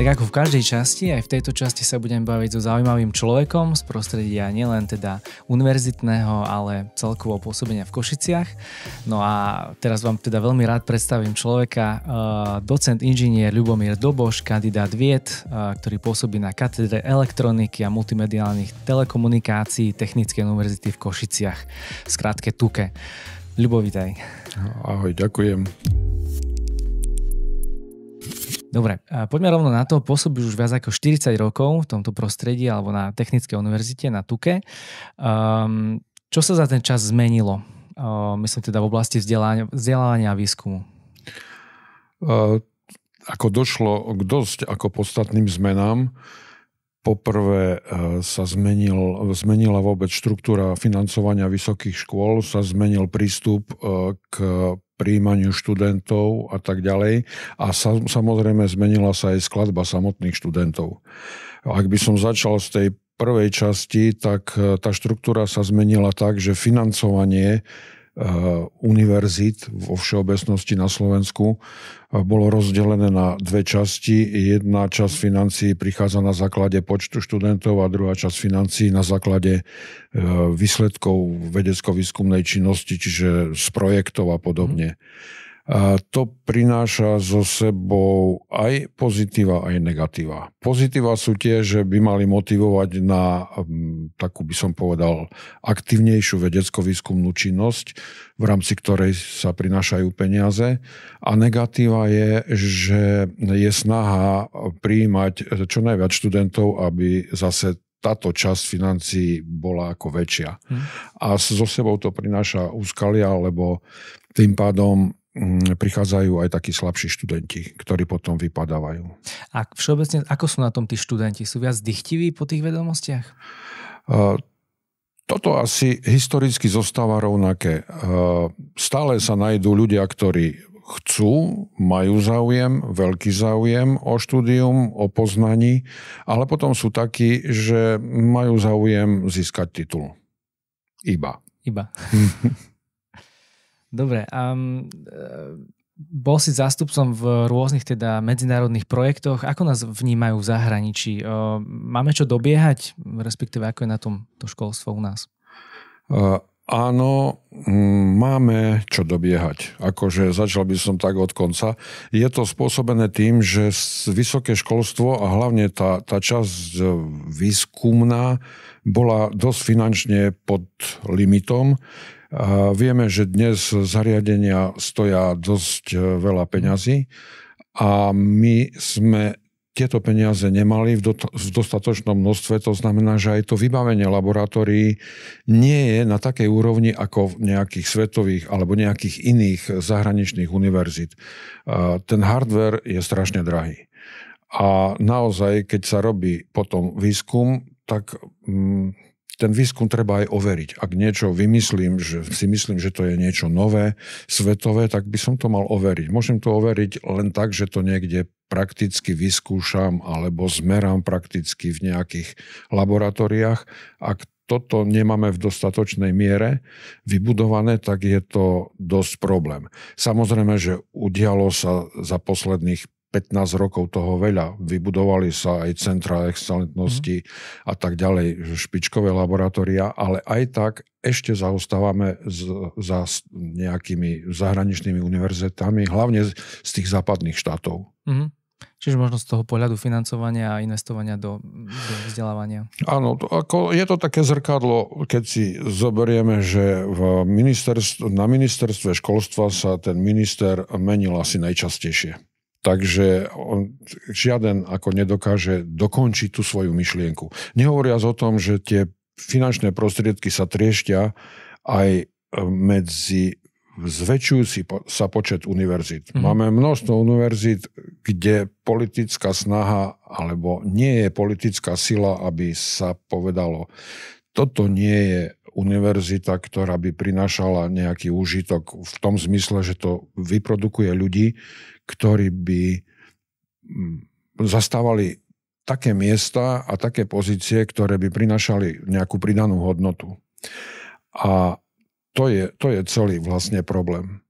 Tak ako v každej časti, aj v tejto časti sa budem baviť so zaujímavým človekom z prostredia nielen teda univerzitného, ale celkovo pôsobenia v Košiciach. No a teraz vám teda veľmi rád predstavím človeka, docent inžinier Ľubomír Doboš, kandidát vied, ktorý pôsobí na katedre elektroniky a multimediálnych telekomunikácií Technickej univerzity v Košiciach, skrátke TUKE. Ľubo, vitaj. Ahoj, ďakujem. Dobre, poďme rovno na to. Pôsobíš už viac ako 40 rokov v tomto prostredí alebo na Technickej univerzite, na TUKE. Čo sa za ten čas zmenilo? Myslím teda v oblasti vzdelávania a výskumu. Ako došlo k dosť ako podstatným zmenám. Poprvé sa zmenila vôbec štruktúra financovania vysokých škôl, sa zmenil prístup k prijímaniu študentov a tak ďalej. A samozrejme zmenila sa aj skladba samotných študentov. Ak by som začal z tej prvej časti, tak tá štruktúra sa zmenila tak, že financovanie univerzít vo všeobecnosti na Slovensku bolo rozdelené na dve časti. Jedna časť financií prichádza na základe počtu študentov a druhá časť financií na základe výsledkov vedecko-výskumnej činnosti, čiže z projektov a podobne. A to prináša so sebou aj pozitíva, aj negatíva. Pozitíva sú tie, že by mali motivovať na takú, by som povedal, aktívnejšiu vedecko-výskumnú činnosť, v rámci ktorej sa prinášajú peniaze. A negatíva je, že je snaha prijímať čo najviac študentov, aby zase táto časť financií bola ako väčšia. A so sebou to prináša úskalia, lebo tým pádom prichádzajú aj takí slabší študenti, ktorí potom vypadávajú. A všeobecne, ako sú na tom tí študenti? Sú viac dychtiví po tých vedomostiach? Toto asi historicky zostáva rovnaké. Stále sa nájdú ľudia, ktorí chcú, majú záujem, veľký záujem o štúdium, o poznaní, ale potom sú takí, že majú záujem získať titul. Iba. Dobre, bol si zástupcom v rôznych teda medzinárodných projektoch. Ako nás vnímajú v zahraničí? Máme čo dobiehať, respektíve ako je na tom to školstvo u nás? Áno, máme čo dobiehať. Akože začal by som tak od konca. Je to spôsobené tým, že vysoké školstvo a hlavne tá časť výskumná bola dosť finančne pod limitom. Vieme, že dnes zariadenia stoja dosť veľa peňazí a my sme tieto peniaze nemali v dostatočnom množstve. To znamená, že aj to vybavenie laboratórií nie je na takej úrovni ako v nejakých svetových alebo nejakých iných zahraničných univerzít. Ten hardware je strašne drahý. A naozaj, keď sa robí potom výskum, tak ten výskum treba aj overiť. Ak niečo si myslím, že to je niečo nové, svetové, tak by som to mal overiť. Môžem to overiť len tak, že to niekde prakticky vyskúšam alebo zmerám prakticky v nejakých laboratóriách. Ak toto nemáme v dostatočnej miere vybudované, tak je to dosť problém. Samozrejme, že udialo sa za posledných 15 rokov toho veľa. Vybudovali sa aj centra excelentnosti a tak ďalej, špičkové laboratória, ale aj tak ešte zaostávame za nejakými zahraničnými univerzitami, hlavne z tých západných štátov. Čiže možno z toho pohľadu financovania a investovania do vzdelávania. Áno, je to také zrkadlo, keď si zoberieme, že na ministerstve školstva sa ten minister menil asi najčastejšie. Takže žiaden ako nedokáže dokončiť tú svoju myšlienku. Nehovoriac o tom, že tie finančné prostriedky sa trieštia aj zväčšujúci sa počet univerzít. Máme množstvo univerzít, kde politická snaha alebo nie je politická sila, aby sa povedalo, toto nie je univerzita, ktorá by prinášala nejaký úžitok v tom zmysle, že to vyprodukuje ľudí, ktorí by zastávali také miesta a také pozície, ktoré by prinášali nejakú pridanú hodnotu. A to je celý vlastne problém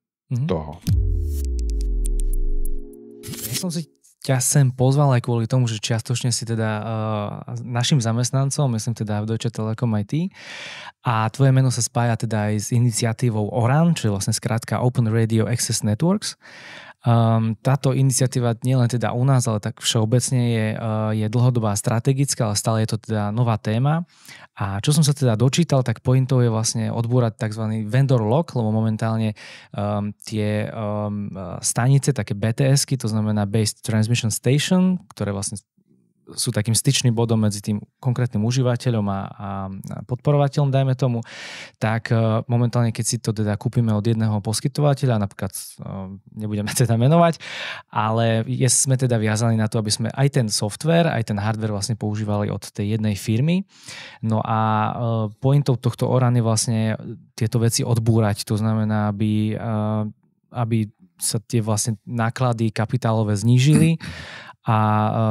toho. Ja som si ťa sem pozval aj kvôli tomu, že čiastočne si teda našim zamestnancom, myslím teda v Deutsche Telekom IT, a tvoje meno sa spája teda aj s iniciatívou ORAN, čo je vlastne skrátka Open Radio Access Networks. Táto iniciatíva nie len teda u nás, ale tak všeobecne je dlhodobá strategická, ale stále je to teda nová téma. A čo som sa teda dočítal, tak pointou je vlastne odbúrať tzv. Vendor lock, lebo momentálne tie stanice, také BTSky, to znamená Base Transmission Station, ktoré vlastne sú takým styčným bodom medzi tým konkrétnym užívateľom a podporovateľom, dajme tomu, tak momentálne, keď si to teda kúpime od jedného poskytovateľa, napríklad nebudeme teda menovať, ale sme teda viazaní na to, aby sme aj ten software, aj ten hardware vlastne používali od tej jednej firmy. No a pointou tohto ORAN je vlastne tieto veci odbúrať, to znamená, aby sa tie vlastne náklady kapitálové znížili a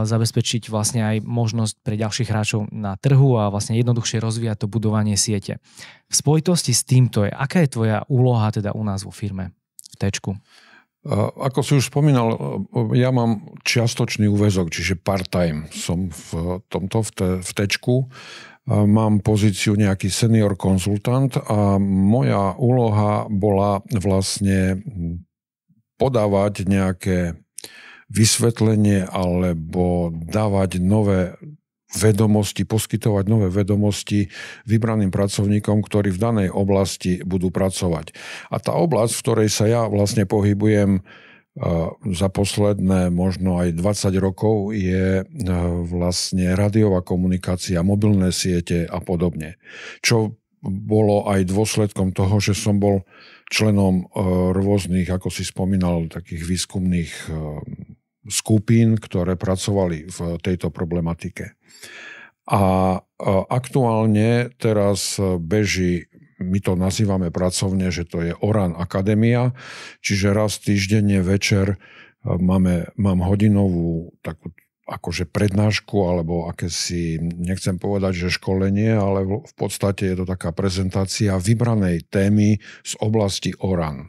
zabezpečiť vlastne aj možnosť pre ďalších hráčov na trhu a vlastne jednoduchšie rozvíjať to budovanie siete. V spojitosti s týmto aká je tvoja úloha teda u nás vo firme v Téčku? Ako si už spomínal, ja mám čiastočný úväzok, čiže part-time som v tomto, v Téčku. Mám pozíciu nejaký senior konzultant a moja úloha bola vlastne podávať nejaké vysvetlenie alebo dávať nové vedomosti, poskytovať nové vedomosti vybraným pracovníkom, ktorí v danej oblasti budú pracovať. A tá oblasť, v ktorej sa ja vlastne pohybujem za posledné možno aj 20 rokov, je vlastne rádiová komunikácia, mobilné siete a podobne. Čo bolo aj dôsledkom toho, že som bol členom rôznych, ako si spomínal, takých výskumných skupín, ktoré pracovali v tejto problematike. A aktuálne teraz beží, my to nazývame pracovne, že to je ORAN Akadémia, čiže raz týždenne večer mám hodinovú takú akože prednášku, alebo akési, nechcem povedať, že školenie, ale v podstate je to taká prezentácia vybranej témy z oblasti ORAN,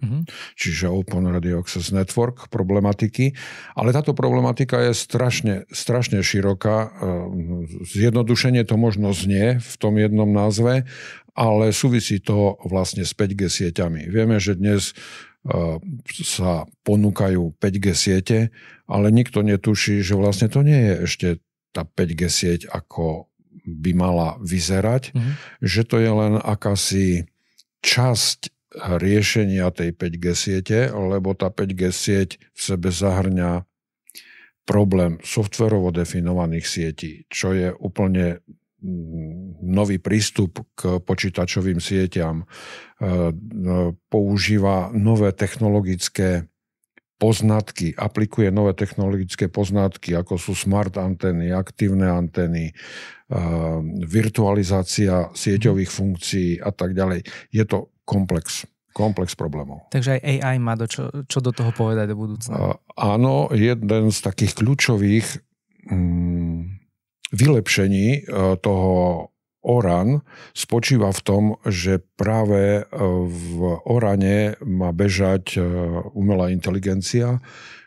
čiže Open Radio Access Network problematiky. Ale táto problematika je strašne široká. Zjednodušenie to možno znie v tom jednom názve, ale súvisí to vlastne s 5G sieťami. Vieme, že dnes sa ponúkajú 5G siete, ale nikto netuší, že vlastne to nie je ešte tá 5G sieť, ako by mala vyzerať, že to je len akási časť riešenia tej 5G siete, lebo tá 5G sieť v sebe zahŕňa problém softverovo definovaných sietí, čo je úplne nový prístup k počítačovým sieťam, používa nové technologické poznatky, aplikuje nové technologické poznatky, ako sú smart antény, aktívne antény, virtualizácia sieťových funkcií a tak ďalej. Je to komplex problémov. Takže aj AI má čo do toho povedať do budúcna? Áno, jeden z takých kľúčových vylepšení toho ORAN spočíva v tom, že práve v ORANe má bežať umelá inteligencia,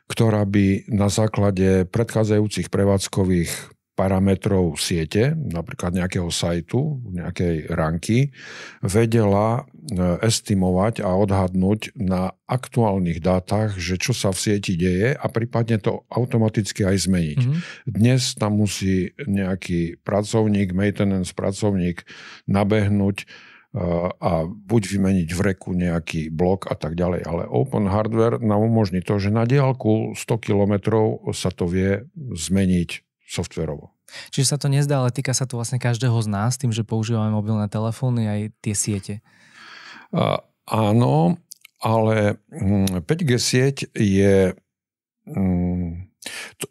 ktorá by na základe predchádzajúcich prevádzkových parametrov siete, napríklad nejakého sajtu, nejakej ranky, vedela estimovať a odhadnúť na aktuálnych dátach, že čo sa v sieti deje a prípadne to automaticky aj zmeniť. Dnes tam musí nejaký pracovník, maintenance pracovník nabehnúť a buď vymeniť v reku nejaký blok a tak ďalej. Ale Open Hardware nám umožní to, že na diaľku 100 kilometrov sa to vie zmeniť softverovo. Čiže sa to nezdá, ale týka sa to vlastne každého z nás, tým, že používame mobilné telefóny aj tie siete. Áno, ale 5G sieť je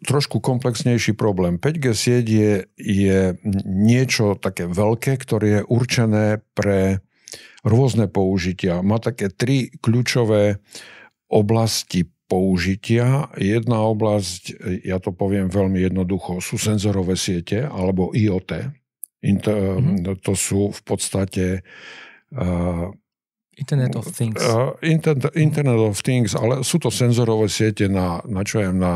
trošku komplexnejší problém. 5G sieť je niečo také veľké, ktoré je určené pre rôzne použitia. Má také 3 kľúčové oblasti použitia. Jedna oblasť, ja to poviem veľmi jednoducho, sú senzorové siete alebo IoT. To sú v podstate Internet of Things. Internet of Things, ale sú to senzorové siete na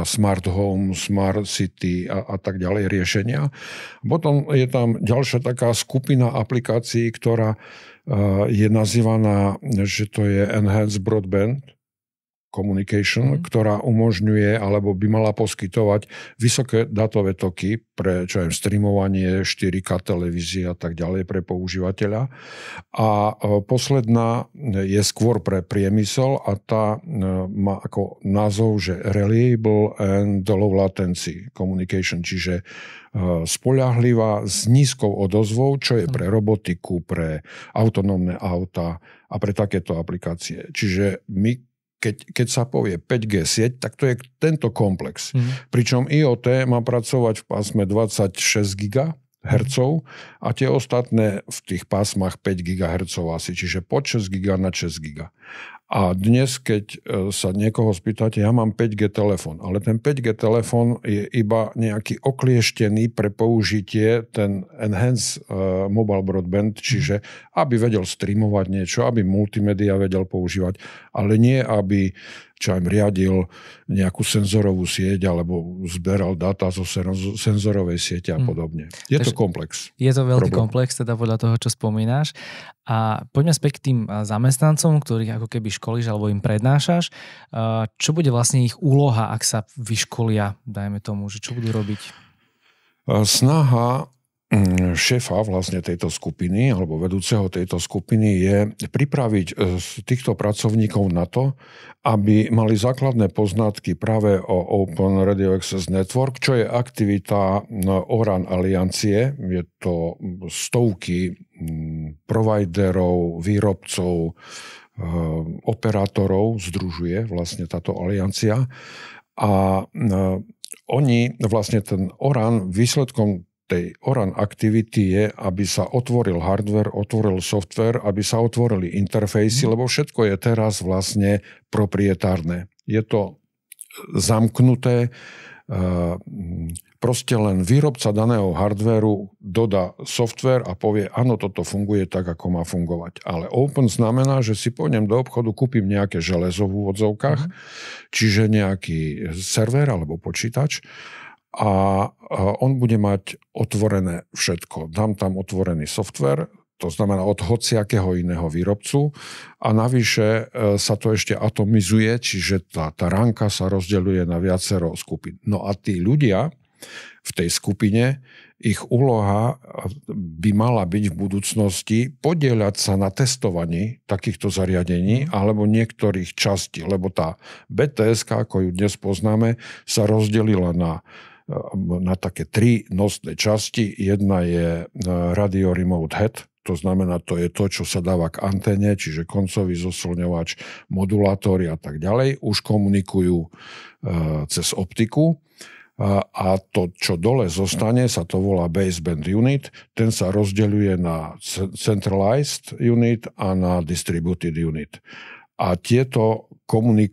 smart home, smart city a tak ďalej riešenia. Potom je tam ďalšia taká skupina aplikácií, ktorá je nazývaná, že to je Enhanced Broadband Communication, ktorá umožňuje alebo by mala poskytovať vysoké datové toky pre streamovanie, 4K televízie a tak ďalej pre používateľa. A posledná je skôr pre priemysel a tá má ako názov, že Reliable and Low Latency Communication, čiže spoľahlivá s nízkou odozvou, čo je pre robotiku, pre autonómne auta a pre takéto aplikácie. Čiže my keď sa povie 5G sieť, tak to je tento komplex. Pričom IoT má pracovať v pásme 26 GHz a tie ostatné v tých pásmach 5 GHz asi, čiže pod 6 GB na 6 GB. A dnes, keď sa niekoho spýtate, ja mám 5G telefón, ale ten 5G telefón je iba nejaký oklieštený pre použitie ten Enhanced Mobile Broadband, čiže aby vedel streamovať niečo, aby multimédia vedel používať, ale nie aby riadil nejakú senzorovú sieť alebo zberal dáta zo senzorovej siete a podobne. Je to komplex. Je to veľký komplex, teda podľa toho, čo spomínaš. A poďme späť k tým zamestnancom, ktorých ako keby školíš alebo im prednášaš. Čo bude vlastne ich úloha, ak sa vyškolia, dajme tomu, že čo budú robiť? Snaha šéfa vlastne tejto skupiny alebo vedúceho tejto skupiny je pripraviť týchto pracovníkov na to, aby mali základné poznatky práve o Open Radio Access Network, čo je aktivita ORAN aliancie. Je to stovky providerov, výrobcov, operátorov združuje vlastne táto aliancia. A oni vlastne ten ORAN výsledkom tej ORAN aktivity je, aby sa otvoril hardware, otvoril software, aby sa otvorili interfejsy, lebo všetko je teraz vlastne proprietárne. Je to zamknuté, proste len výrobca daného hardwareu dodá software a povie, áno, toto funguje tak, ako má fungovať. Ale open znamená, že si pôjdem do obchodu, kúpim nejaké železo v úvodzovkách, čiže nejaký server alebo počítač, a on bude mať otvorené všetko. Dám tam otvorený software, to znamená od hociakého iného výrobcu a navyše sa to ešte atomizuje, čiže tá ranka sa rozdeľuje na viacero skupín. No a tí ľudia v tej skupine, ich úloha by mala byť v budúcnosti podieľať sa na testovaní takýchto zariadení alebo niektorých častí, lebo tá BTS, ako ju dnes poznáme, sa rozdelila na také 3 nosné časti. Jedna je Radio Remote Head, to znamená, to je to, čo sa dáva k anténe, čiže koncový zosilňovač, modulátory a tak ďalej, už komunikujú cez optiku. A to, čo dole zostane, sa to volá baseband unit, ten sa rozdeľuje na centralized unit a na distributed unit. A tieto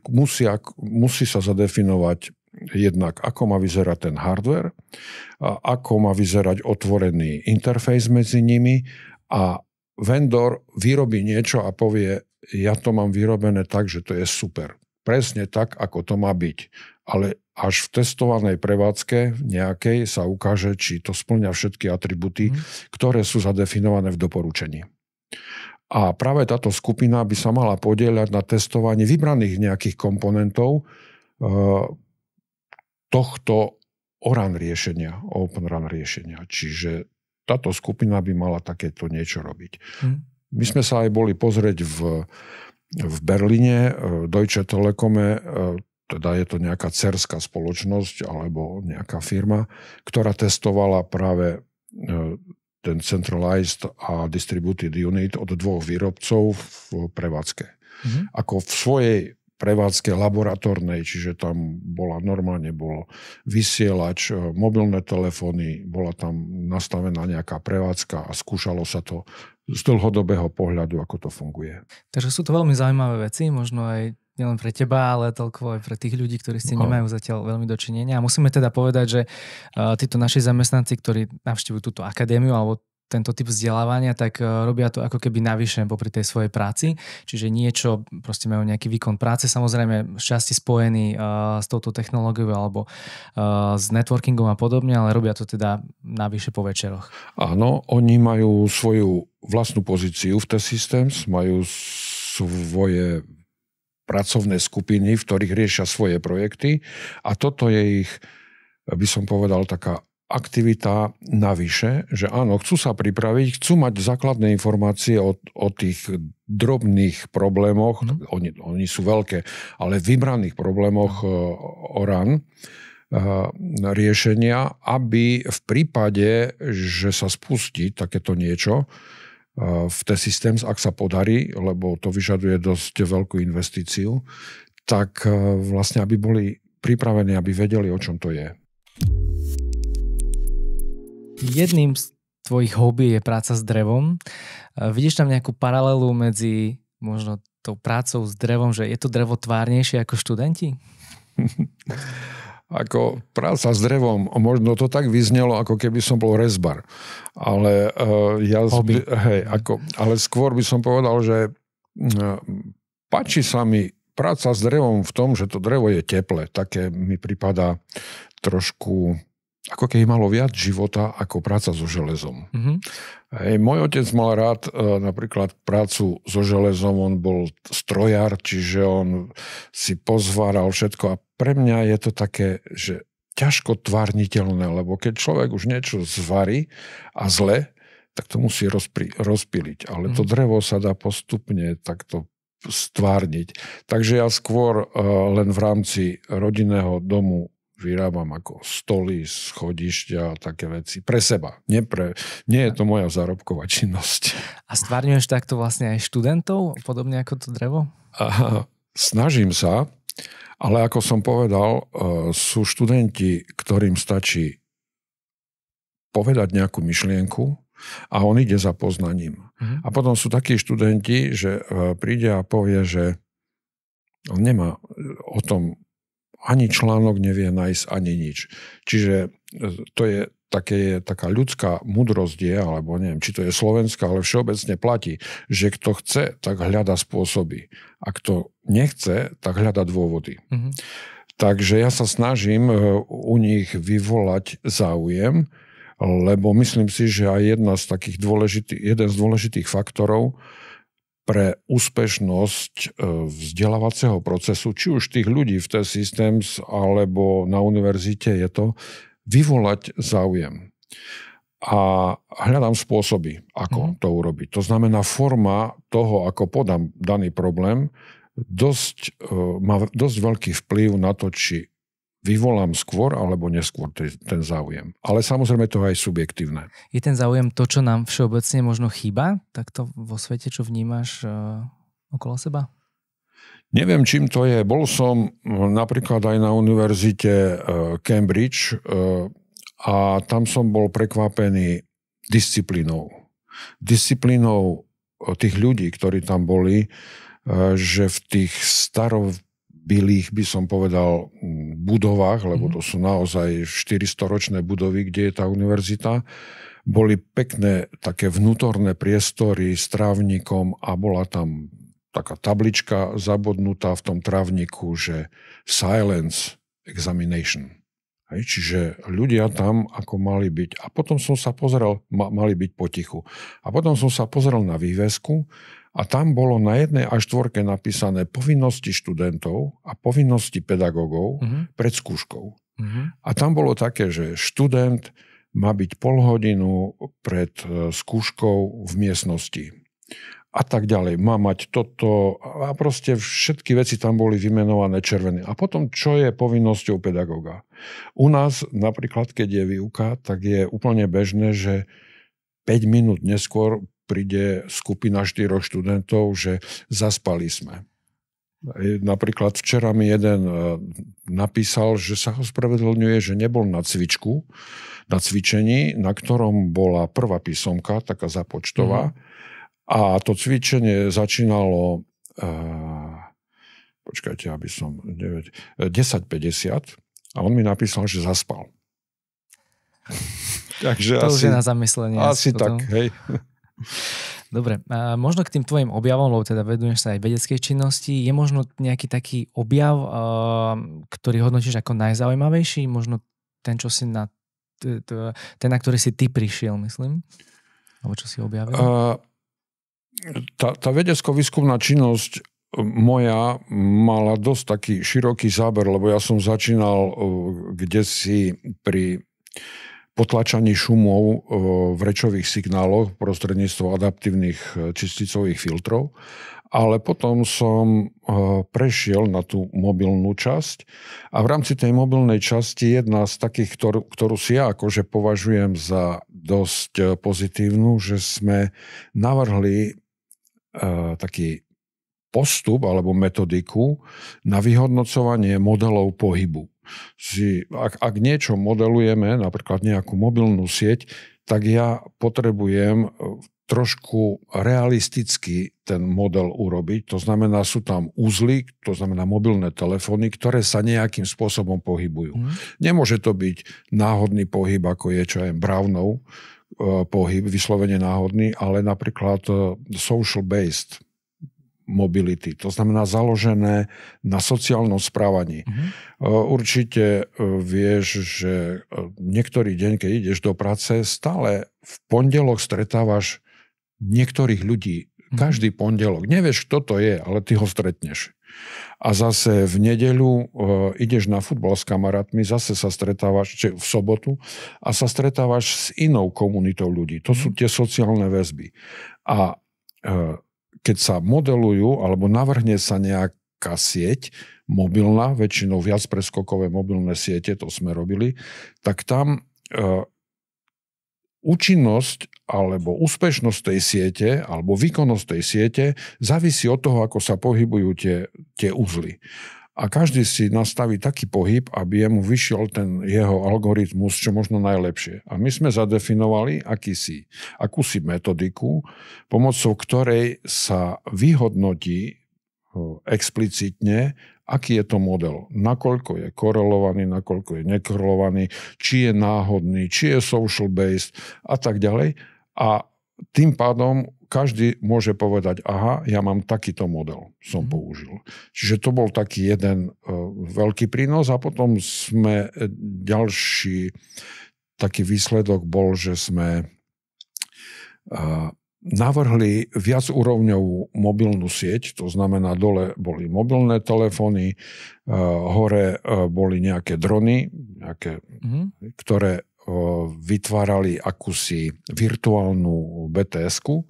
musí sa zadefinovať jednak, ako má vyzerať ten hardware, ako má vyzerať otvorený interfejs medzi nimi a vendor vyrobí niečo a povie, ja to mám vyrobené tak, že to je super. Presne tak, ako to má byť. Ale až v testovanej prevádzke nejakej sa ukáže, či to spĺňa všetky atributy, ktoré sú zadefinované v doporučení. A práve táto skupina by sa mala podieľať na testovanie vybraných nejakých komponentov tohto ORAN riešenia, Open RAN riešenia. Čiže táto skupina by mala takéto niečo robiť. My sme sa aj boli pozrieť v Berlíne, Deutsche Telekome, teda je to nejaká dcerská spoločnosť alebo nejaká firma, ktorá testovala práve ten centralized a distributed unit od 2 výrobcov v prevádzke. Ako v svojej prevádzke laboratórnej, čiže tam bol vysielač, mobilné telefóny, bola tam nastavená nejaká prevádzka a skúšalo sa to z dlhodobého pohľadu, ako to funguje. Takže sú to veľmi zaujímavé veci, možno aj nielen pre teba, ale toľko aj pre tých ľudí, ktorí s tým nemajú zatiaľ veľmi dočinenia. A musíme teda povedať, že títo naši zamestnanci, ktorí navštívujú túto akadémiu alebo tento typ vzdelávania, tak robia to ako keby navyše popri tej svojej práci. Čiže niečo, proste majú nejaký výkon práce, samozrejme šťastie spojený s touto technológiou alebo s networkingom a podobne, ale robia to teda navyše po večeroch. Áno, oni majú svoju vlastnú pozíciu v T-Systems, majú svoje pracovné skupiny, v ktorých riešia svoje projekty a toto je ich, by som povedal, taká aktivita navyše, že áno, chcú sa pripraviť, chcú mať základné informácie o tých drobných problémoch, oni sú veľké, ale vybraných problémoch o RAN riešenia, aby v prípade, že sa spustí takéto niečo v T-Systems, ak sa podarí, lebo to vyžaduje dosť veľkú investíciu, tak vlastne, aby boli pripravení, aby vedeli, o čom to je. Jedným z tvojich hobby je práca s drevom. Vidíš tam nejakú paralelu medzi možno tou prácou s drevom, že je to drevo tvárnejšie ako študenti? Ako práca s drevom, možno to tak vyznelo, ako keby som bol rezbar. Ale, ale skôr by som povedal, že páči sa mi práca s drevom v tom, že to drevo je teplé. Také mi pripadá trošku, ako keby malo viac života ako práca so železom. Môj otec mal rád napríklad prácu so železom, on bol strojár, čiže on si pozváral všetko a pre mňa je to také, že ťažko tvárniteľné, lebo keď človek už niečo zvarí a zle, tak to musí rozpíliť. Ale to drevo sa dá postupne takto stvárniť. Takže ja skôr len v rámci rodinného domu vyrábam ako stoly, schodišťa a také veci. Pre seba. Nie je to moja zárobková činnosť. A stvárňuješ takto vlastne aj študentov, podobne ako to drevo? Snažím sa, ale ako som povedal, sú študenti, ktorým stačí povedať nejakú myšlienku a on ide za poznaním. A potom sú takí študenti, že príde a povie, že on nemá o tom ani článok nevie nájsť, ani nič. Čiže to je taká ľudská múdrosť alebo neviem, či to je slovenská, ale všeobecne platí, že kto chce, tak hľada spôsoby. A kto nechce, tak hľada dôvody. Takže ja sa snažím u nich vyvolať záujem, lebo myslím si, že aj jeden z dôležitých faktorov pre úspešnosť vzdelávacieho procesu, či už tých ľudí v T-Systems alebo na univerzite, je to vyvolať záujem. A hľadám spôsoby, ako to urobiť. To znamená, forma toho, ako podám daný problém, má dosť veľký vplyv na to, či vyvolám skôr alebo neskôr ten záujem. Ale samozrejme to je aj subjektívne. Je ten záujem to, čo nám všeobecne možno chýba? Takto vo svete, čo vnímaš okolo seba? Neviem, čím to je. Bol som napríklad aj na univerzite Cambridge a tam som bol prekvapený disciplínou. Disciplínou tých ľudí, ktorí tam boli, že v tých bilých, by som povedal, budovách, lebo to sú naozaj 400-ročné budovy, kde je tá univerzita, boli pekné také vnútorné priestory s trávnikom a bola tam taká tablička zabodnutá v tom trávniku, že silence examination. Čiže ľudia tam ako mali byť. A potom som sa pozeral, mali byť potichu. A potom som sa pozeral na vývesku a tam bolo na 1 až 4 napísané povinnosti študentov a povinnosti pedagógov pred skúškou. A tam bolo také, že študent má byť pol hodinu pred skúškou v miestnosti. A tak ďalej. Má mať toto a proste všetky veci tam boli vymenované červené. A potom, čo je povinnosťou pedagóga? U nás napríklad, keď je výuka, tak je úplne bežné, že 5 minút neskôr príde skupina 4 študentov, že zaspali sme. Napríklad včera mi jeden napísal, že sa ospravedlňuje, že nebol na cvičení, na ktorom bola prvá písomka, taká započtová. A to cvičenie začínalo, počkajte, aby som 10:50 a on mi napísal, že zaspal. Takže to už je na zamyslenie. Asi tak, hej. Dobre, a možno k tým tvojim objavom, lebo teda veduješ sa aj vedeckej činnosti, je možno nejaký taký objav, ktorý hodnotíš ako najzaujímavejší? Možno ten, čo si ten, na ktorý si ty prišiel, myslím? Alebo čo si objavil? Tá vedecko-výskumná činnosť moja mala dosť taký široký záber, lebo ja som začínal kdesi pri potlačaní šumov v rečových signáloch prostredníctvom adaptívnych čisticových filtrov, ale potom som prešiel na tú mobilnú časť a v rámci tej mobilnej časti jedna z takých, ktorú si ja akože považujem za dosť pozitívnu, že sme navrhli taký postup alebo metodiku na vyhodnocovanie modelov pohybu. Ak niečo modelujeme, napríklad nejakú mobilnú sieť, tak ja potrebujem trošku realisticky ten model urobiť. To znamená, sú tam uzly, to znamená mobilné telefóny, ktoré sa nejakým spôsobom pohybujú. Nemôže to byť náhodný pohyb, ako je čo je Brownov pohyb, vyslovene náhodný, ale napríklad social-based mobility, to znamená založené na sociálnom správaní. Určite vieš, že niektorý deň, keď ideš do práce, stále v pondelok stretávaš niektorých ľudí. Každý pondelok. Nevieš, kto to je, ale ty ho stretneš. A zase v nedeľu ideš na futbal s kamarátmi, zase sa stretávaš, či v sobotu, a sa stretávaš s inou komunitou ľudí. To sú tie sociálne väzby. A keď sa modelujú, alebo navrhne sa nejaká sieť, mobilná, väčšinou viac preskokové mobilné siete, to sme robili, tak tam účinnosť alebo úspešnosť tej siete alebo výkonnosť tej siete závisí od toho, ako sa pohybujú tie uzly. A každý si nastaví taký pohyb, aby jemu vyšiel ten jeho algoritmus čo možno najlepšie. A my sme zadefinovali akúsi metodiku, pomocou ktorej sa vyhodnotí explicitne, aký je to model. Nakoľko je korelovaný, nakoľko je nekorelovaný, či je náhodný, či je social-based a tak ďalej. A tým pádom každý môže povedať, aha, ja mám takýto model, som použil. Čiže to bol taký jeden veľký prínos a potom sme ďalší taký výsledok bol, že sme navrhli viacúrovňovú mobilnú sieť, to znamená dole boli mobilné telefóny, hore boli nejaké drony, ktoré vytvárali akúsi virtuálnu BTS-ku.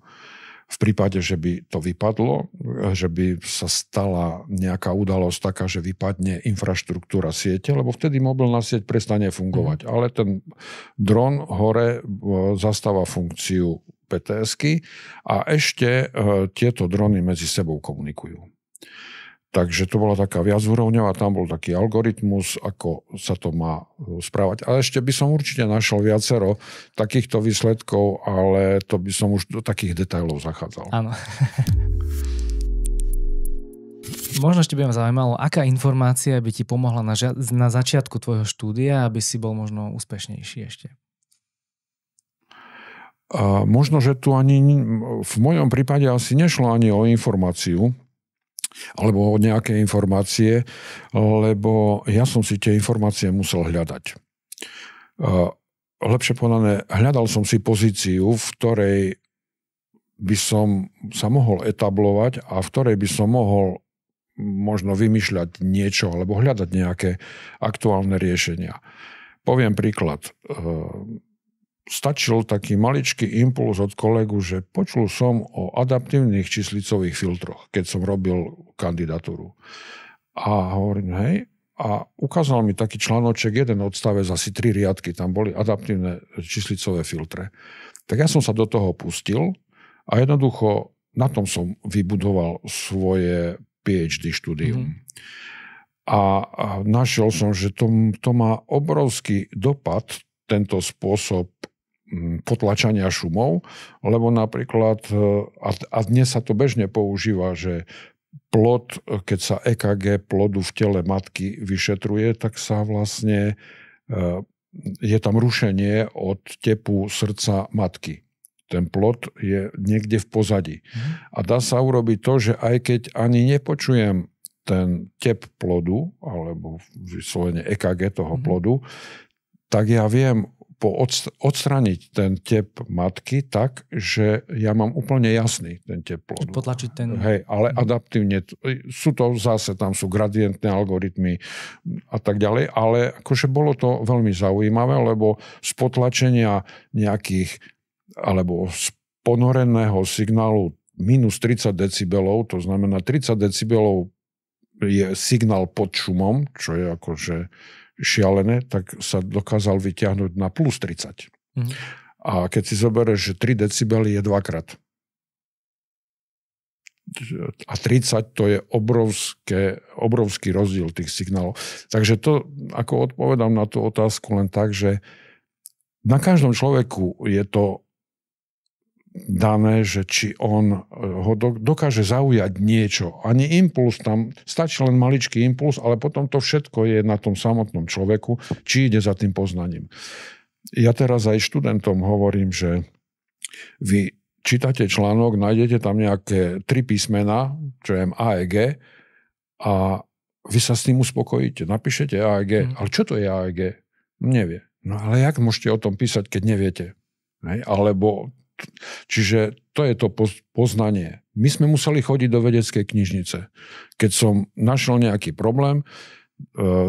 V prípade, že by to vypadlo, že by sa stala nejaká udalosť taká, že vypadne infraštruktúra siete, lebo vtedy mobilná sieť prestane fungovať. Ale ten dron hore zastáva funkciu BTS-ky a ešte tieto drony medzi sebou komunikujú. Takže to bola taká viacúrovňová, tam bol taký algoritmus, ako sa to má správať. Ale ešte by som určite našiel viacero takýchto výsledkov, ale to by som už do takých detailov zachádzal. Áno. Možno ešte by ma zaujímalo, aká informácia by ti pomohla na začiatku tvojho štúdia, aby si bol možno úspešnejší ešte? Možno, že tu ani v mojom prípade asi nešlo ani o informáciu, alebo o nejaké informácie, lebo ja som si tie informácie musel hľadať. Lepšie povedané, hľadal som si pozíciu, v ktorej by som sa mohol etablovať a v ktorej by som mohol možno vymýšľať niečo alebo hľadať nejaké aktuálne riešenia. Poviem príklad. Stačil taký maličký impuls od kolegu, že počul som o adaptívnych číslicových filtroch, keď som robil kandidatúru. A hovorím, hej, a ukázal mi taký článoček, jeden odstavec, asi 3 riadky, tam boli adaptívne číslicové filtre. Tak ja som sa do toho pustil a jednoducho na tom som vybudoval svoje PhD štúdium. A našiel som, že to má obrovský dopad, tento spôsob potlačania šumov, lebo napríklad, a dnes sa to bežne používa, že plod, keď sa EKG plodu v tele matky vyšetruje, tak sa vlastne je tam rušenie od tepu srdca matky. Ten plod je niekde v pozadí. A dá sa urobiť to, že aj keď ani nepočujem ten tep plodu, alebo vyslovene EKG toho plodu, tak ja viem odstraniť ten tep matky tak, že ja mám úplne jasný ten tep plodu. Potlačiť ten... Hej, ale adaptívne, sú to zase, tam sú gradientné algoritmy a tak ďalej, ale akože bolo to veľmi zaujímavé, lebo z potlačenia nejakých alebo z ponoreného signálu minus 30 decibelov, to znamená 30 decibelov je signál pod šumom, čo je akože šialené, tak sa dokázal vyťahnuť na plus 30. A keď si zoberieš, že 3 decibely je dvakrát. A 30 to je obrovský rozdiel tých signálov. Takže to, ako odpovedám na tú otázku len tak, že na každom človeku je to dané, že či on ho dokáže zaujať niečo. Ani impuls tam, stačí len maličký impuls, ale potom to všetko je na tom samotnom človeku, či ide za tým poznaním. Ja teraz aj študentom hovorím, že vy čítate článok, nájdete tam nejaké 3 písmená, čo je AEG, a vy sa s tým uspokojíte. Napíšete AEG, ale čo to je AEG? Nevie. No ale jak môžete o tom písať, keď neviete? Čiže to je to poznanie. My sme museli chodiť do vedeckej knižnice. Keď som našiel nejaký problém,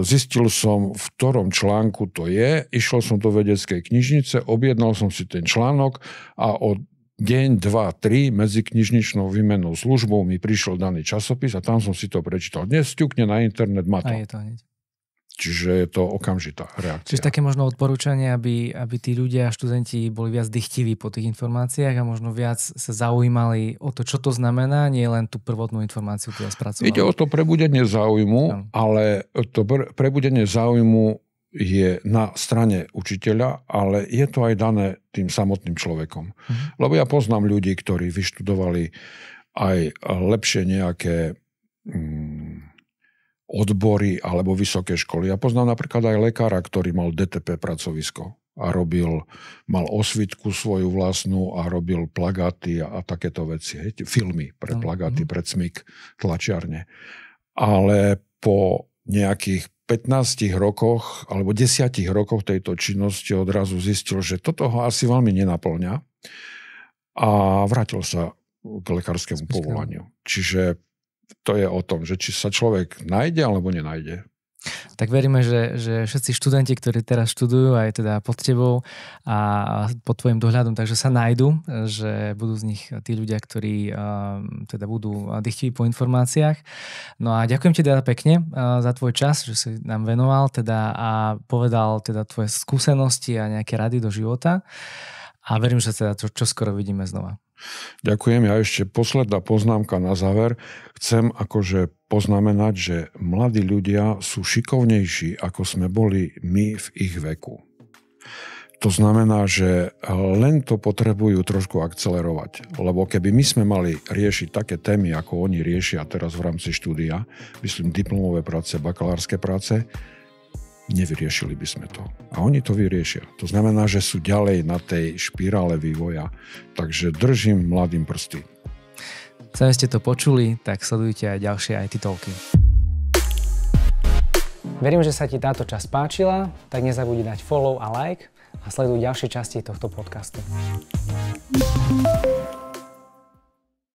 zistil som, v ktorom článku to je, išiel som do vedeckej knižnice, objednal som si ten článok a o deň, 2, 3 medzi knižničnou výmennou službou mi prišiel daný časopis a tam som si to prečítal. Dnes ťukne na internet, má to. A je to hneď. Čiže je to okamžitá reakcia. Čiže také možno odporúčanie, aby tí ľudia a študenti boli viac dychtiví po tých informáciách a možno viac sa zaujímali o to, čo to znamená, nie len tú prvotnú informáciu teda spracovali. Ide o to prebudenie záujmu, ale to prebudenie záujmu je na strane učiteľa, ale je to aj dané tým samotným človekom. Lebo ja poznám ľudí, ktorí vyštudovali aj lepšie nejaké odbory alebo vysoké školy. Ja poznám napríklad aj lekára, ktorý mal DTP pracovisko a mal osvitku svoju vlastnú a robil plagáty a takéto veci. Filmy pre plagáty, pre CMYK, tlačiarne. Ale po nejakých 15 rokoch alebo 10 rokoch tejto činnosti odrazu zistil, že toto ho asi veľmi nenaplňa a vrátil sa k lekárskému povolaniu. Čiže to je o tom, že či sa človek nájde alebo nenájde. Tak veríme, že všetci študenti, ktorí teraz študujú aj teda pod tebou a pod tvojim dohľadom, takže sa nájdu, že budú z nich tí ľudia, ktorí teda budú dychtiví po informáciách. No a ďakujem ti teda pekne za tvoj čas, že si nám venoval teda a povedal teda tvoje skúsenosti a nejaké rady do života. A verím, že sa teda čoskoro vidíme znova. Ďakujem. Ja ešte posledná poznámka na záver. Chcem akože poznamenať, že mladí ľudia sú šikovnejší, ako sme boli my v ich veku. To znamená, že len to potrebujú trošku akcelerovať. Lebo keby my sme mali riešiť také témy, ako oni riešia teraz v rámci štúdia, myslím diplomové práce, bakalárske práce, nevyriešili by sme to. A oni to vyriešia. To znamená, že sú ďalej na tej špirále vývoja. Takže držím mladým prsty. Sami ste to počuli, tak sledujte aj ďalšie IT Talky. Verím, že sa ti táto časť páčila, tak nezabudni dať follow a like a sleduj ďalšie časti tohto podcastu.